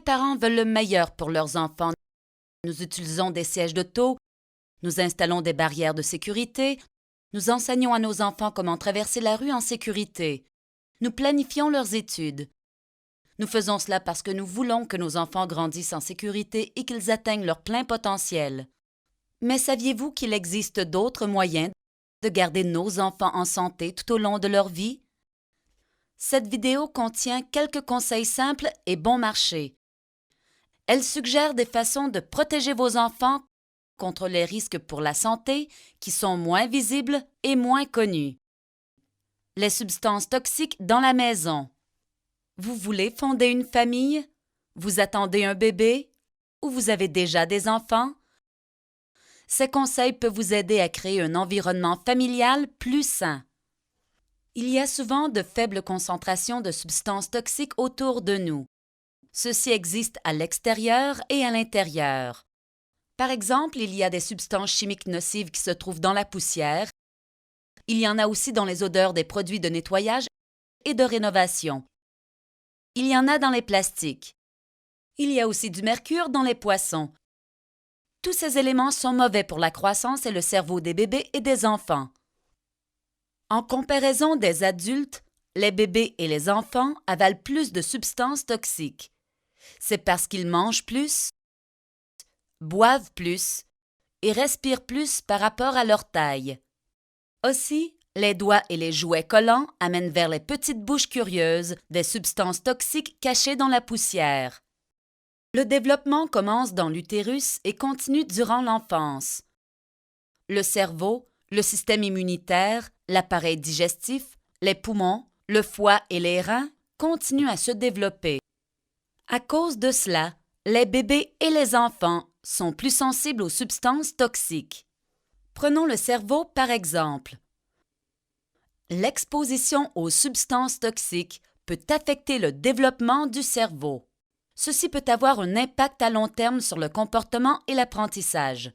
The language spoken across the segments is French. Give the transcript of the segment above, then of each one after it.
parents veulent le meilleur pour leurs enfants. Nous utilisons des sièges d'auto, nous installons des barrières de sécurité, nous enseignons à nos enfants comment traverser la rue en sécurité. Nous planifions leurs études. Nous faisons cela parce que nous voulons que nos enfants grandissent en sécurité et qu'ils atteignent leur plein potentiel. Mais saviez-vous qu'il existe d'autres moyens de garder nos enfants en santé tout au long de leur vie? Cette vidéo contient quelques conseils simples et bon marché. Elle suggère des façons de protéger vos enfants contre les risques pour la santé qui sont moins visibles et moins connus. Les substances toxiques dans la maison. Vous voulez fonder une famille? Vous attendez un bébé? Ou vous avez déjà des enfants? Ces conseils peuvent vous aider à créer un environnement familial plus sain. Il y a souvent de faibles concentrations de substances toxiques autour de nous. Ceci existe à l'extérieur et à l'intérieur. Par exemple, il y a des substances chimiques nocives qui se trouvent dans la poussière. Il y en a aussi dans les odeurs des produits de nettoyage et de rénovation. Il y en a dans les plastiques. Il y a aussi du mercure dans les poissons. Tous ces éléments sont mauvais pour la croissance et le cerveau des bébés et des enfants. En comparaison des adultes, les bébés et les enfants avalent plus de substances toxiques. C'est parce qu'ils mangent plus, boivent plus et respirent plus par rapport à leur taille. Aussi, les doigts et les jouets collants amènent vers les petites bouches curieuses des substances toxiques cachées dans la poussière. Le développement commence dans l'utérus et continue durant l'enfance. Le cerveau, le système immunitaire, l'appareil digestif, les poumons, le foie et les reins continuent à se développer. À cause de cela, les bébés et les enfants sont plus sensibles aux substances toxiques. Prenons le cerveau par exemple. L'exposition aux substances toxiques peut affecter le développement du cerveau. Ceci peut avoir un impact à long terme sur le comportement et l'apprentissage.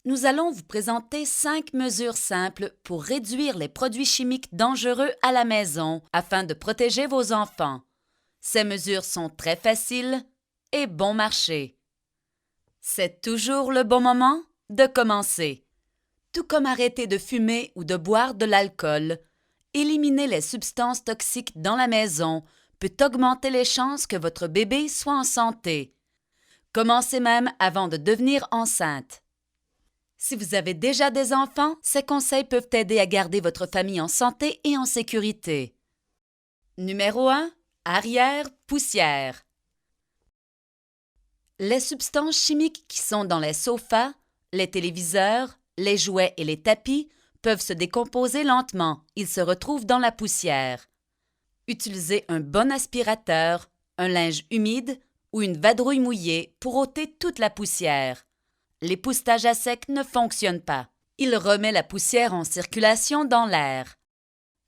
Nous allons vous présenter 5 mesures simples pour réduire les produits chimiques dangereux à la maison afin de protéger vos enfants. Ces mesures sont très faciles et bon marché. C'est toujours le bon moment de commencer. Tout comme arrêter de fumer ou de boire de l'alcool, éliminer les substances toxiques dans la maison peut augmenter les chances que votre bébé soit en santé. Commencez même avant de devenir enceinte. Si vous avez déjà des enfants, ces conseils peuvent aider à garder votre famille en santé et en sécurité. Numéro 1. Arrière-poussière. Les substances chimiques qui sont dans les sofas, les téléviseurs, les jouets et les tapis peuvent se décomposer lentement. Ils se retrouvent dans la poussière. Utilisez un bon aspirateur, un linge humide ou une vadrouille mouillée pour ôter toute la poussière. L'époussetage à sec ne fonctionne pas. Il remet la poussière en circulation dans l'air.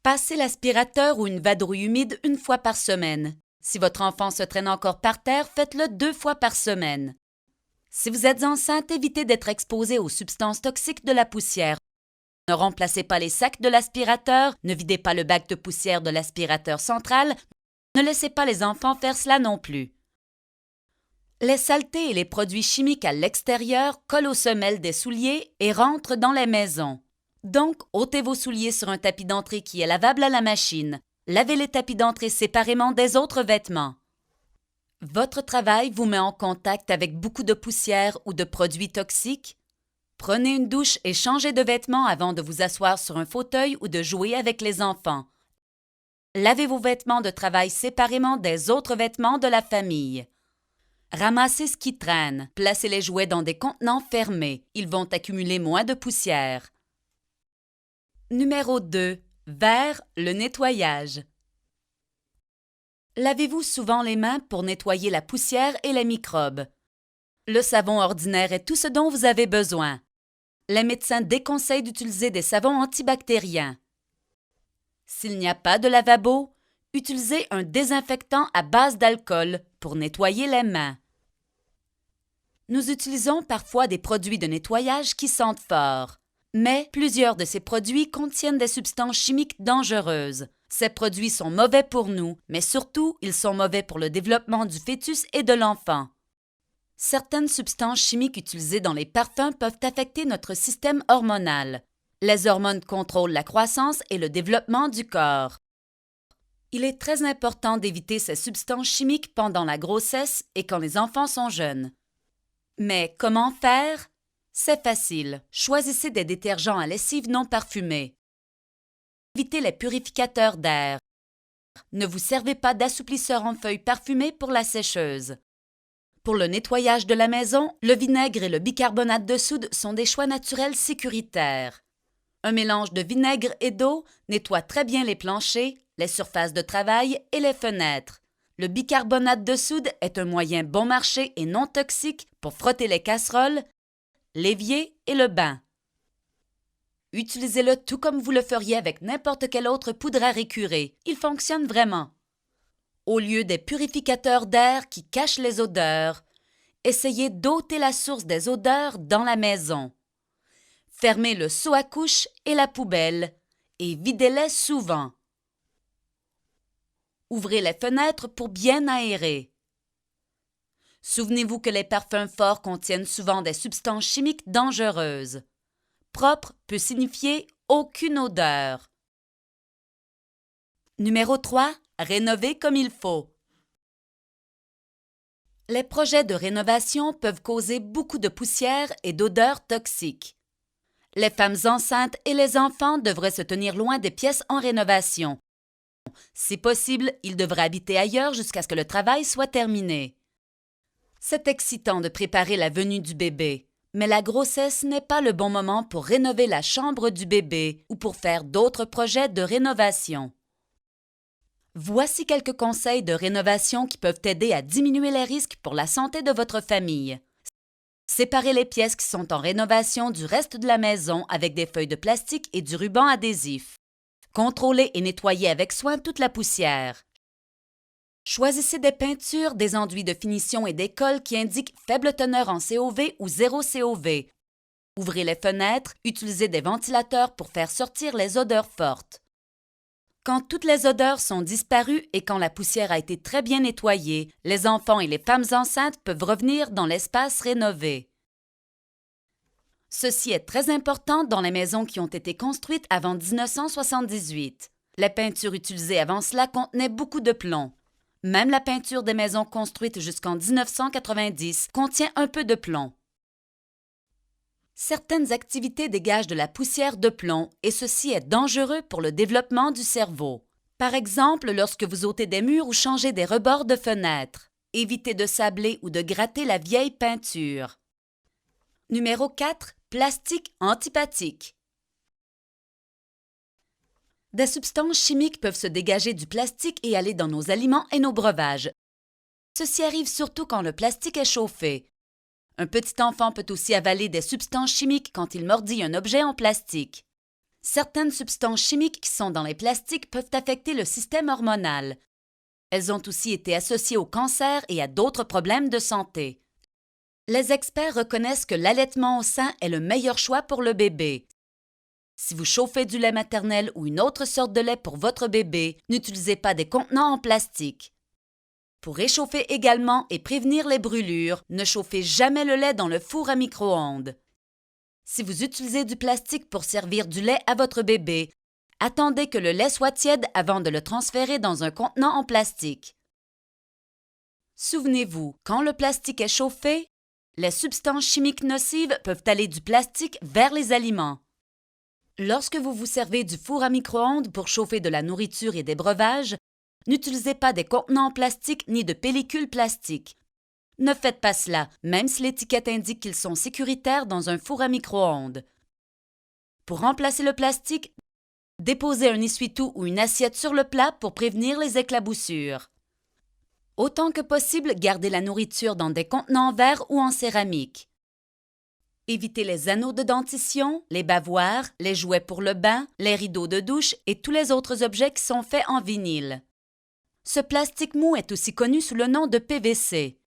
Passez l'aspirateur ou une vadrouille humide une fois par semaine. Si votre enfant se traîne encore par terre, faites-le 2 fois par semaine. Si vous êtes enceinte, évitez d'être exposé aux substances toxiques de la poussière. Ne remplacez pas les sacs de l'aspirateur, ne videz pas le bac de poussière de l'aspirateur central, ne laissez pas les enfants faire cela non plus. Les saletés et les produits chimiques à l'extérieur collent aux semelles des souliers et rentrent dans les maisons. Donc, ôtez vos souliers sur un tapis d'entrée qui est lavable à la machine. Lavez les tapis d'entrée séparément des autres vêtements. Votre travail vous met en contact avec beaucoup de poussière ou de produits toxiques? Prenez une douche et changez de vêtements avant de vous asseoir sur un fauteuil ou de jouer avec les enfants. Lavez vos vêtements de travail séparément des autres vêtements de la famille. Ramassez ce qui traîne. Placez les jouets dans des contenants fermés. Ils vont accumuler moins de poussière. Numéro 2. Vers le nettoyage. Lavez-vous souvent les mains pour nettoyer la poussière et les microbes. Le savon ordinaire est tout ce dont vous avez besoin. Les médecins déconseillent d'utiliser des savons antibactériens. S'il n'y a pas de lavabo, utilisez un désinfectant à base d'alcool pour nettoyer les mains. Nous utilisons parfois des produits de nettoyage qui sentent fort, mais plusieurs de ces produits contiennent des substances chimiques dangereuses. Ces produits sont mauvais pour nous, mais surtout, ils sont mauvais pour le développement du fœtus et de l'enfant. Certaines substances chimiques utilisées dans les parfums peuvent affecter notre système hormonal. Les hormones contrôlent la croissance et le développement du corps. Il est très important d'éviter ces substances chimiques pendant la grossesse et quand les enfants sont jeunes. Mais comment faire? C'est facile. Choisissez des détergents à lessive non parfumés. Évitez les purificateurs d'air. Ne vous servez pas d'assouplisseur en feuilles parfumées pour la sécheuse. Pour le nettoyage de la maison, le vinaigre et le bicarbonate de soude sont des choix naturels sécuritaires. Un mélange de vinaigre et d'eau nettoie très bien les planchers, les surfaces de travail et les fenêtres. Le bicarbonate de soude est un moyen bon marché et non toxique pour frotter les casseroles, l'évier et le bain. Utilisez-le tout comme vous le feriez avec n'importe quelle autre poudre à récurer. Il fonctionne vraiment. Au lieu des purificateurs d'air qui cachent les odeurs, essayez d'ôter la source des odeurs dans la maison. Fermez le seau à couche et la poubelle et videz-les souvent. Ouvrez les fenêtres pour bien aérer. Souvenez-vous que les parfums forts contiennent souvent des substances chimiques dangereuses. Propre peut signifier aucune odeur. Numéro 3. Rénover comme il faut. Les projets de rénovation peuvent causer beaucoup de poussière et d'odeurs toxiques. Les femmes enceintes et les enfants devraient se tenir loin des pièces en rénovation. Si possible, ils devraient habiter ailleurs jusqu'à ce que le travail soit terminé. C'est excitant de préparer la venue du bébé, mais la grossesse n'est pas le bon moment pour rénover la chambre du bébé ou pour faire d'autres projets de rénovation. Voici quelques conseils de rénovation qui peuvent aider à diminuer les risques pour la santé de votre famille. Séparez les pièces qui sont en rénovation du reste de la maison avec des feuilles de plastique et du ruban adhésif. Contrôlez et nettoyez avec soin toute la poussière. Choisissez des peintures, des enduits de finition et des colles qui indiquent faible teneur en COV ou zéro COV. Ouvrez les fenêtres, utilisez des ventilateurs pour faire sortir les odeurs fortes. Quand toutes les odeurs sont disparues et quand la poussière a été très bien nettoyée, les enfants et les femmes enceintes peuvent revenir dans l'espace rénové. Ceci est très important dans les maisons qui ont été construites avant 1978. Les peintures utilisées avant cela contenaient beaucoup de plomb. Même la peinture des maisons construites jusqu'en 1990 contient un peu de plomb. Certaines activités dégagent de la poussière de plomb et ceci est dangereux pour le développement du cerveau. Par exemple, lorsque vous ôtez des murs ou changez des rebords de fenêtres. Évitez de sabler ou de gratter la vieille peinture. Numéro 4. Plastique antipathique. Des substances chimiques peuvent se dégager du plastique et aller dans nos aliments et nos breuvages. Ceci arrive surtout quand le plastique est chauffé. Un petit enfant peut aussi avaler des substances chimiques quand il mordit un objet en plastique. Certaines substances chimiques qui sont dans les plastiques peuvent affecter le système hormonal. Elles ont aussi été associées au cancer et à d'autres problèmes de santé. Les experts reconnaissent que l'allaitement au sein est le meilleur choix pour le bébé. Si vous chauffez du lait maternel ou une autre sorte de lait pour votre bébé, n'utilisez pas des contenants en plastique. Pour réchauffer également et prévenir les brûlures, ne chauffez jamais le lait dans le four à micro-ondes. Si vous utilisez du plastique pour servir du lait à votre bébé, attendez que le lait soit tiède avant de le transférer dans un contenant en plastique. Souvenez-vous, quand le plastique est chauffé, les substances chimiques nocives peuvent aller du plastique vers les aliments. Lorsque vous vous servez du four à micro-ondes pour chauffer de la nourriture et des breuvages, n'utilisez pas des contenants en plastique ni de pellicules plastiques. Ne faites pas cela, même si l'étiquette indique qu'ils sont sécuritaires dans un four à micro-ondes. Pour remplacer le plastique, déposez un essuie-tout ou une assiette sur le plat pour prévenir les éclaboussures. Autant que possible, gardez la nourriture dans des contenants en verre ou en céramique. Évitez les anneaux de dentition, les bavoirs, les jouets pour le bain, les rideaux de douche et tous les autres objets qui sont faits en vinyle. Ce plastique mou est aussi connu sous le nom de PVC.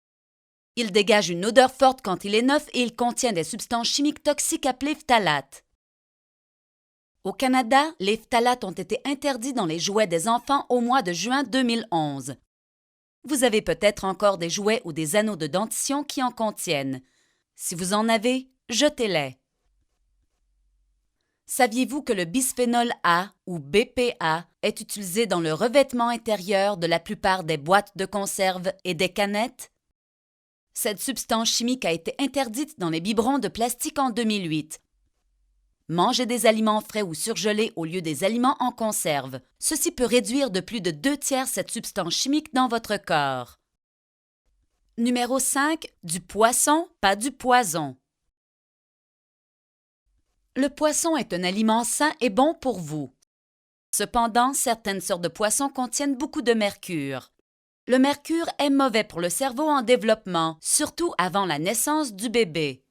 Il dégage une odeur forte quand il est neuf et il contient des substances chimiques toxiques appelées phtalates. Au Canada, les phtalates ont été interdits dans les jouets des enfants au mois de juin 2011. Vous avez peut-être encore des jouets ou des anneaux de dentition qui en contiennent. Si vous en avez, jetez-les. Saviez-vous que le bisphénol A ou BPA est utilisé dans le revêtement intérieur de la plupart des boîtes de conserve et des canettes? Cette substance chimique a été interdite dans les biberons de plastique en 2008. Mangez des aliments frais ou surgelés au lieu des aliments en conserve. Ceci peut réduire de plus de 2/3 cette substance chimique dans votre corps. Numéro 5. Du poisson, pas du poison. Le poisson est un aliment sain et bon pour vous. Cependant, certaines sortes de poissons contiennent beaucoup de mercure. Le mercure est mauvais pour le cerveau en développement, surtout avant la naissance du bébé.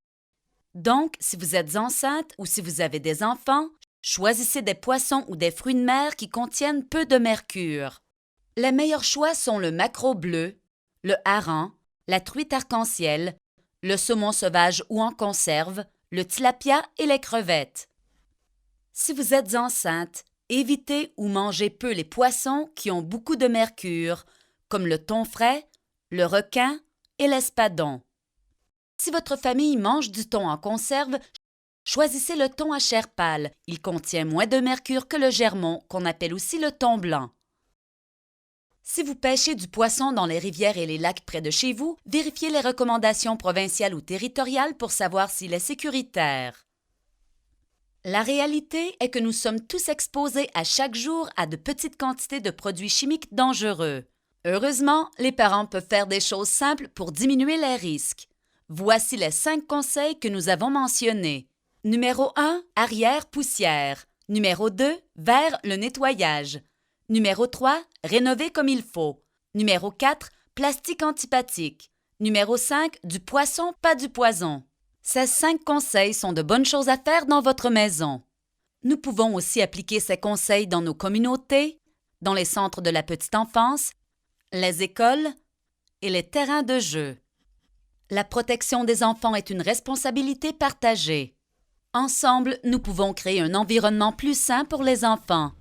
Donc, si vous êtes enceinte ou si vous avez des enfants, choisissez des poissons ou des fruits de mer qui contiennent peu de mercure. Les meilleurs choix sont le maquereau bleu, le hareng, la truite arc-en-ciel, le saumon sauvage ou en conserve, le tilapia et les crevettes. Si vous êtes enceinte, évitez ou mangez peu les poissons qui ont beaucoup de mercure, comme le thon frais, le requin et l'espadon. Si votre famille mange du thon en conserve, choisissez le thon à chair pâle. Il contient moins de mercure que le germon, qu'on appelle aussi le thon blanc. Si vous pêchez du poisson dans les rivières et les lacs près de chez vous, vérifiez les recommandations provinciales ou territoriales pour savoir s'il est sécuritaire. La réalité est que nous sommes tous exposés à chaque jour à de petites quantités de produits chimiques dangereux. Heureusement, les parents peuvent faire des choses simples pour diminuer les risques. Voici les 5 conseils que nous avons mentionnés. Numéro 1. Arrière-poussière. Numéro 2. Vers le nettoyage. Numéro 3. Rénover comme il faut. Numéro 4. Plastique antipathique. Numéro 5. Du poisson, pas du poison. Ces 5 conseils sont de bonnes choses à faire dans votre maison. Nous pouvons aussi appliquer ces conseils dans nos communautés, dans les centres de la petite enfance, les écoles et les terrains de jeu. La protection des enfants est une responsabilité partagée. Ensemble, nous pouvons créer un environnement plus sain pour les enfants.